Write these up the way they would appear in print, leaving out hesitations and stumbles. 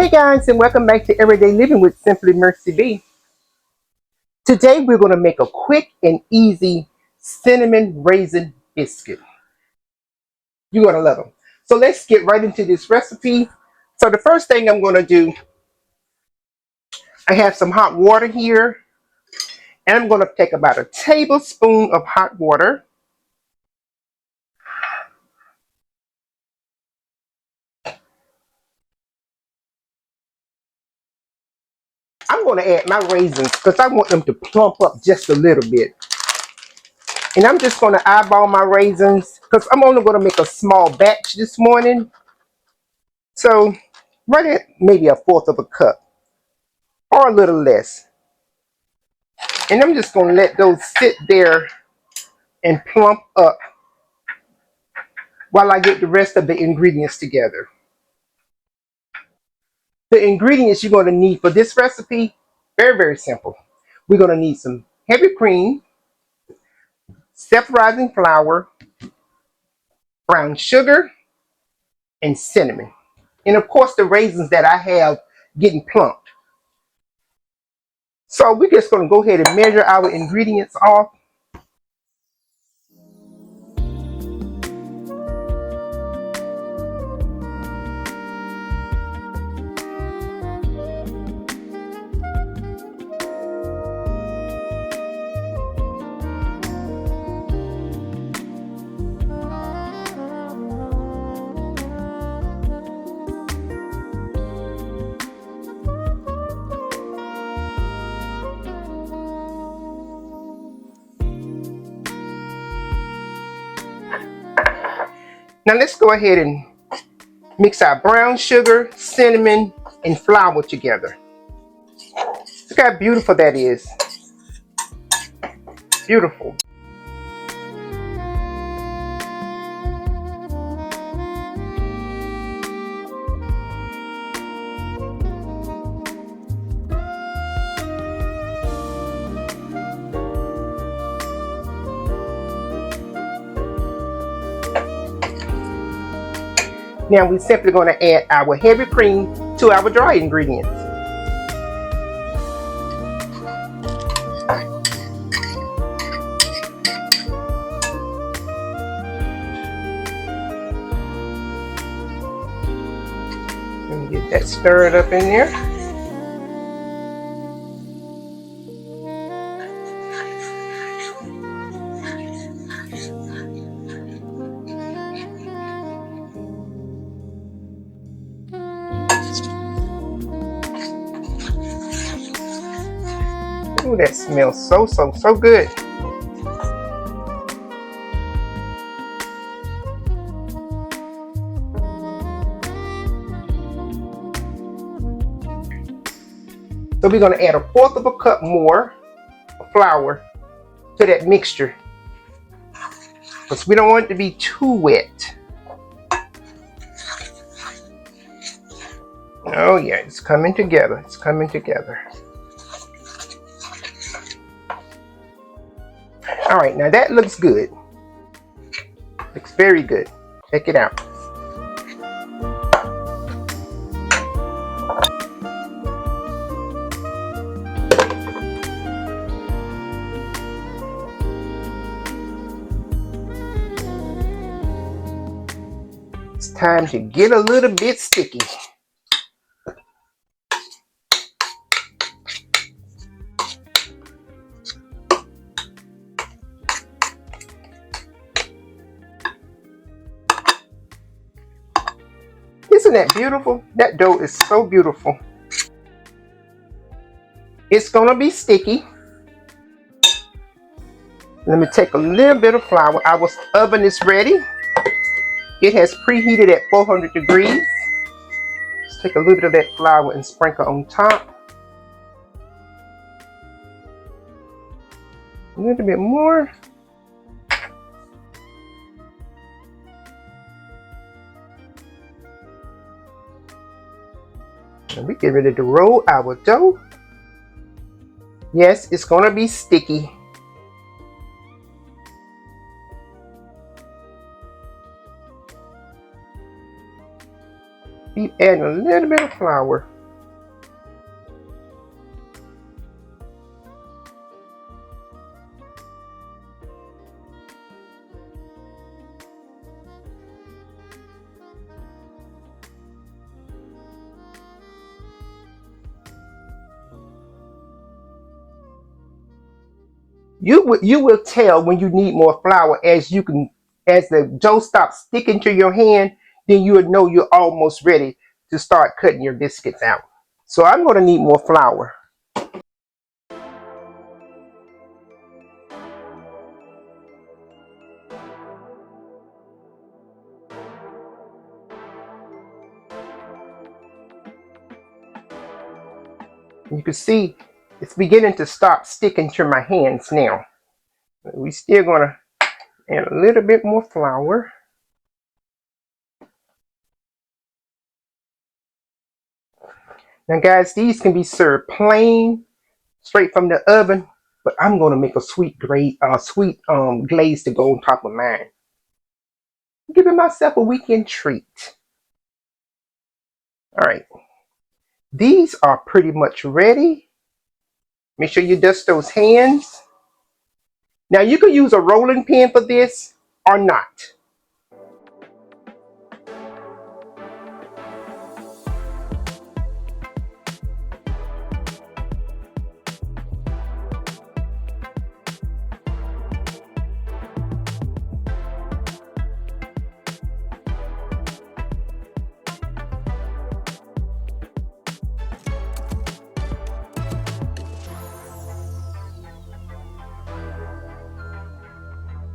Hey guys, and welcome back to Everyday Living with Simply Mercy B. Today we're going to make a quick and easy cinnamon raisin biscuit. You're going to love them. So let's get right into this recipe. So the first thing I'm going to do, I have some hot water here, and I'm going to take about a tablespoon of hot water. I'm going to add my raisins because I want them to plump up just a little bit. And I'm just going to eyeball my raisins because I'm only going to make a small batch this morning. So right at maybe a fourth of a cup or a little less. And I'm just going to let those sit there and plump up while I get the rest of the ingredients together. The ingredients you're going to need for this recipe, very, very simple. We're going to need some heavy cream, self-rising flour, brown sugar, and cinnamon. And of course the raisins that I have getting plumped. So we're just going to go ahead and measure our ingredients off. Now let's go ahead and mix our brown sugar, cinnamon, and flour together. Look how beautiful that is. Beautiful. Now we're simply going to add our heavy cream to our dry ingredients. And get that stirred up in there. Ooh, that smells so good. So we're going to add a fourth of a cup more of flour to that mixture because we don't want it to be too wet. Oh yeah, it's coming together. It's coming together. All right, now that looks good. Looks very good. Check it out. It's time to get a little bit sticky. Isn't that beautiful? That dough is so beautiful. It's gonna be sticky. Let me take a little bit of flour. Our oven is ready. It has preheated at 400 degrees. Let's take a little bit of that flour and sprinkle on top. A little bit more. And we get ready to roll our dough. Yes, it's gonna be sticky. Keep adding a little bit of flour. You will tell when you need more flour as the dough stops sticking to your hand, then you will know you're almost ready to start cutting your biscuits out. So I'm going to need more flour. You can see it's beginning to stop sticking to my hands now. We still going to add a little bit more flour. Now guys, these can be served plain, straight from the oven, but I'm going to make a sweet glaze to go on top of mine. Giving myself a weekend treat. All right, these are pretty much ready. Make sure you dust those hands. Now you can use a rolling pin for this or not.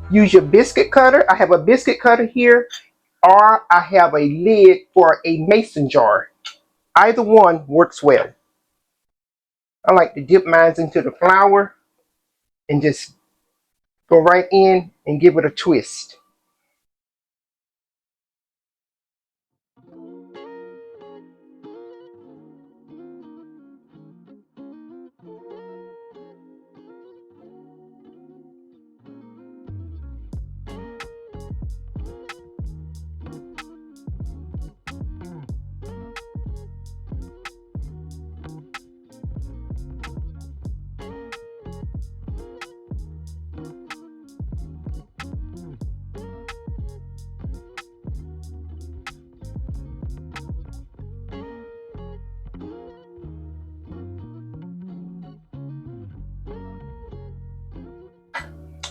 Use your biscuit cutter. I have a biscuit cutter here, or I have a lid for a mason jar. Either one works well. I like to dip mine into the flour and just go right in and give it a twist.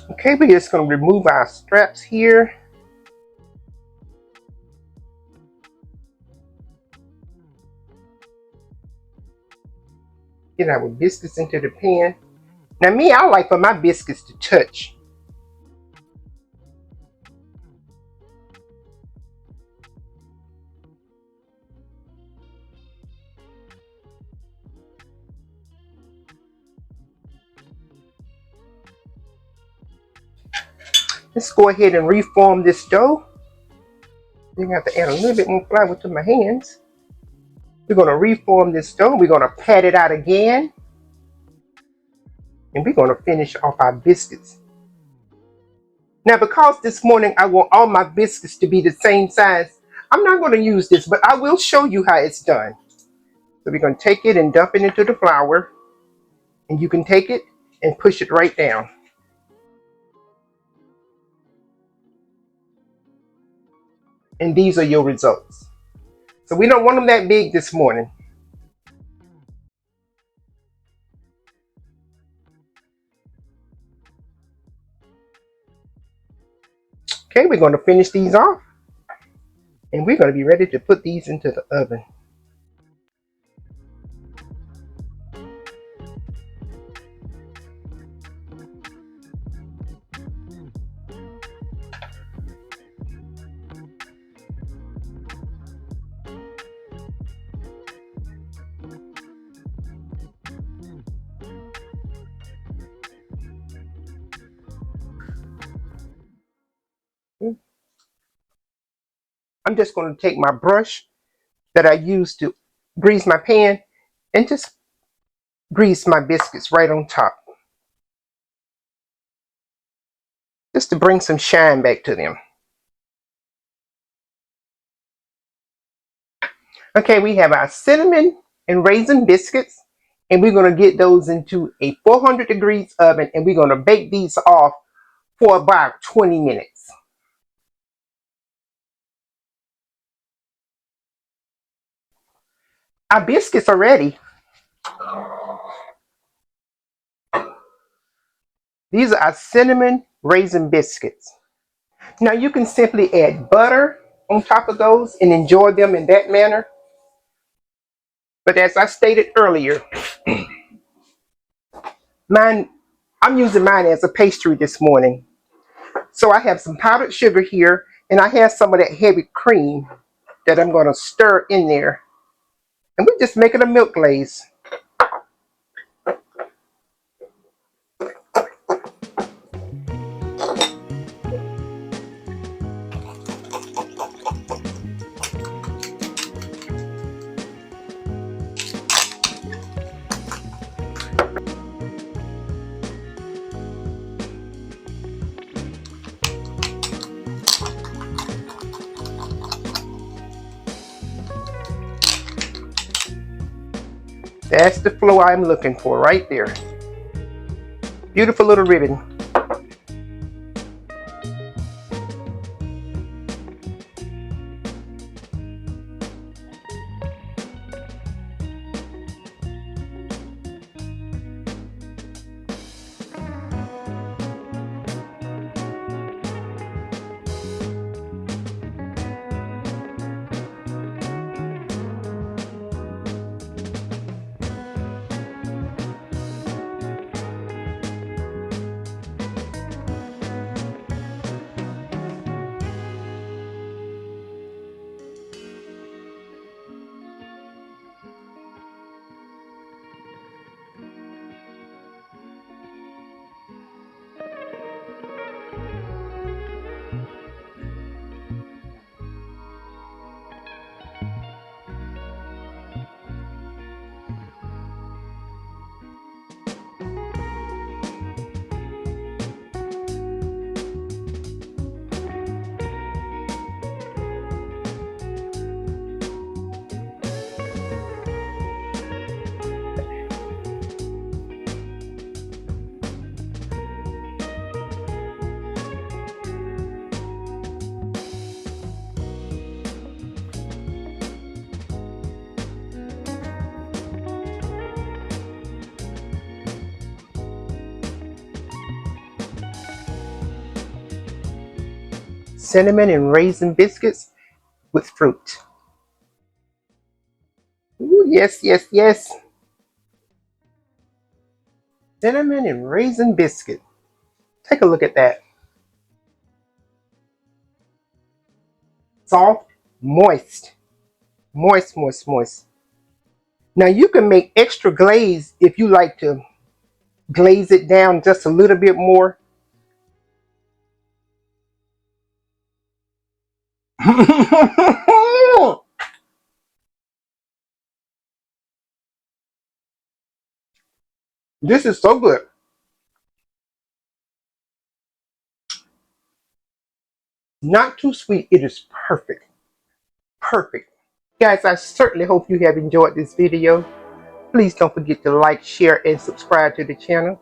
Okay, we're just going to remove our straps here. Get our biscuits into the pan. Now me, I like for my biscuits to touch. Let's go ahead and reform this dough. I'm going to have to add a little bit more flour to my hands. We're going to reform this dough. We're going to pat it out again. And we're going to finish off our biscuits. Now, because this morning I want all my biscuits to be the same size, I'm not going to use this, but I will show you how it's done. So we're going to take it and dump it into the flour. And you can take it and push it right down. And these are your results. So we don't want them that big this morning. Okay, we're going to finish these off. And we're going to be ready to put these into the oven. I'm just going to take my brush that I used to grease my pan and just grease my biscuits right on top. Just to bring some shine back to them. Okay, we have our cinnamon and raisin biscuits, and we're going to get those into a 400 degrees oven, and we're going to bake these off for about 20 minutes. Our biscuits are ready. These are our cinnamon raisin biscuits. Now you can simply add butter on top of those and enjoy them in that manner. But as I stated earlier, mine, I'm using mine as a pastry this morning. So I have some powdered sugar here, and I have some of that heavy cream that I'm going to stir in there. And we're just making a milk glaze. That's the flow I'm looking for right there. Beautiful little ribbon. Cinnamon and raisin biscuits with fruit. Ooh, yes, yes, yes. Cinnamon and raisin biscuit. Take a look at that. Soft, moist. Moist, moist, moist. Now you can make extra glaze if you like to glaze it down just a little bit more. This is so good. Not too sweet. It is perfect. Perfect. Guys, I certainly hope you have enjoyed this video. Please don't forget to like, share, and subscribe to the channel.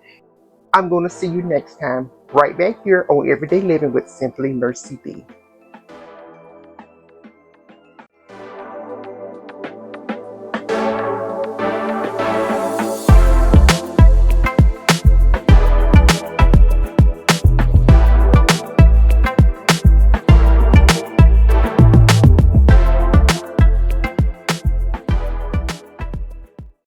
I'm going to see you next time, right back here on Everyday Living with Simply Mercy B.